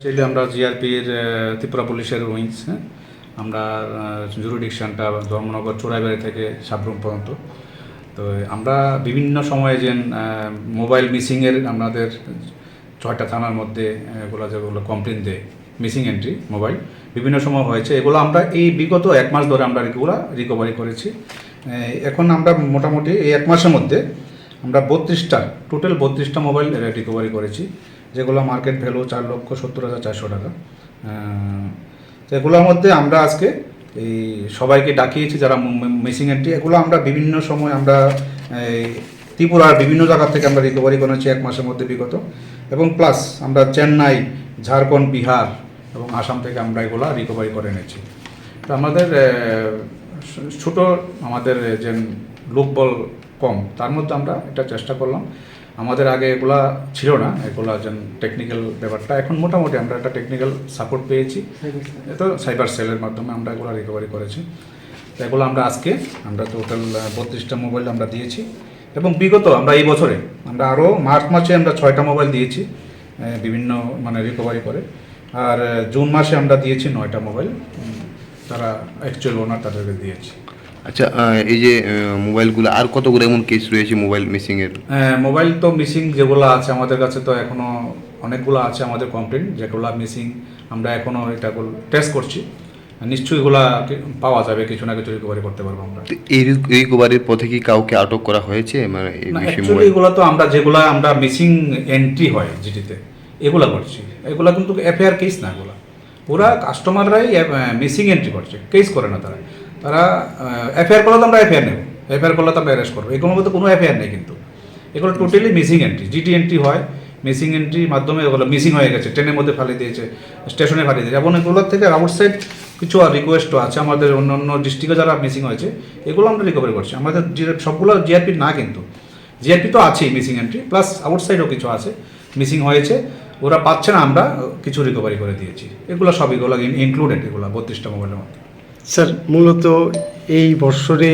Actually আমরা জিআরপির ত্রিপুরা পুলিশের wings, হ্যাঁ, আমরা জুরিডিকশনটা ধর্মনগর চোরাইবাড়ি থেকে সাবরুম পর্যন্ত। তো আমরা বিভিন্ন সময়ে যে মোবাইল মিসিংয়ের আমাদের 6টা থানার মধ্যে এগুলো যেগুলো কমপ্লেন দেয় মিসিং এন্ট্রি মোবাইল বিভিন্ন সময় হয়েছে, এগুলো আমরা এই বিগত 1 মাস ধরে আমরা এগুলো রিকভারি করেছি। এখন আমরা মোটামুটি এই 1 মাসের মধ্যে আমরা টোটাল 32টা মোবাইল রিকভারি করেছি, যেগুলো মার্কেট ভ্যালু 4,70,400 টাকা। তো এগুলোর মধ্যে আমরা আজকে এই সবাইকে ডাকিয়েছি যারা মিসিং এন্ট্রি, এগুলো আমরা বিভিন্ন সময় আমরা ত্রিপুরার বিভিন্ন জায়গা থেকে আমরা রিকভারি করেছি 1 মাসের মধ্যে বিগত, এবং প্লাস আমরা চেন্নাই, ঝাড়খণ্ড, বিহার এবং আসাম থেকে আমরা এগুলো রিকভারি করে এনেছি। তো আমাদের ছোটো আমাদের যে লোকবল কম, তার মধ্যে আমরা এটা চেষ্টা করলাম। আমাদের আগে এগুলা ছিল না, এগুলা যেন টেকনিক্যাল ব্যাপারটা, এখন মোটামুটি আমরা একটা টেকনিক্যাল সাপোর্ট পেয়েছি, তো সাইবার সেলের মাধ্যমে আমরা এগুলো রিকভারি করেছি। তো এগুলো আমরা আজকে আমরা টোটাল 32টা মোবাইল আমরা দিয়েছি, এবং বিগত আমরা এই বছরে আমরা আরও মার্চ মাসে আমরা 6টা মোবাইল দিয়েছি বিভিন্ন মানে রিকভারি করে, আর জুন মাসে আমরা দিয়েছি 9টা মোবাইল, তারা অ্যাকচুয়াল ওনার তাদেরকে দিয়েছি। আচ্ছা, এই যে মোবাইলগুলো আর কতগুলো এমন কেস রয়েছে মোবাইল মিসিংয়ের? মোবাইল তো মিসিং যেগুলো আছে আমাদের কাছে, তো এখনও অনেকগুলো আছে আমাদের কমপ্লেন যেগুলো মিসিং, আমরা এখনও এটা টেস্ট করছি, নিশ্চয়ই এগুলা পাওয়া যাবে, কিছু না কিছু রিকভারি করতে পারবো আমরা। এই রিকভারির পথে কি কাউকে আটক করা হয়েছে? মানে অ্যাকচুয়ালি এগুলো তো আমরা যেগুলো আমরা মিসিং এন্ট্রি হয় জিটিতে এগুলো করছি, এগুলো কিন্তু এফআইআর কেস না, এগুলো পুরা কাস্টমাররাই মিসিং এন্ট্রি করছে, কেস করে না তারা। তারা এফআইআর করলে তো আমরা এফআইআর নেব, এফআইআর করলে তো আমরা অ্যারেস্ট করবো, এগুলোর মধ্যে কোনো এফআইআর নেই, কিন্তু এগুলো totally missing entry, GT entry হয়, মিসিং এন্ট্রির মাধ্যমে এগুলো মিসিং হয়ে গেছে, ট্রেনের মধ্যে ফালিয়ে দিয়েছে, স্টেশনে ফালিয়ে দিয়েছে, এবং এগুলোর থেকে আউটসাইড কিছু আর রিকোয়েস্টও আছে আমাদের অন্য অন্য ডিস্ট্রিক্টে যারা মিসিং হয়েছে, এগুলো আমরা রিকভারি করছি। আমাদের সবগুলো জিআরপি না, কিন্তু জিআরপি তো আছেই মিসিং এন্ট্রি, প্লাস আউটসাইডও কিছু আছে মিসিং হয়েছে, ওরা পাচ্ছে না, আমরা কিছু রিকভারি করে দিয়েছি। এগুলো সব এগুলো ইনক্লুডেড, এগুলো 32টা মোবাইলের মধ্যে। স্যার, মূলত এই বছরে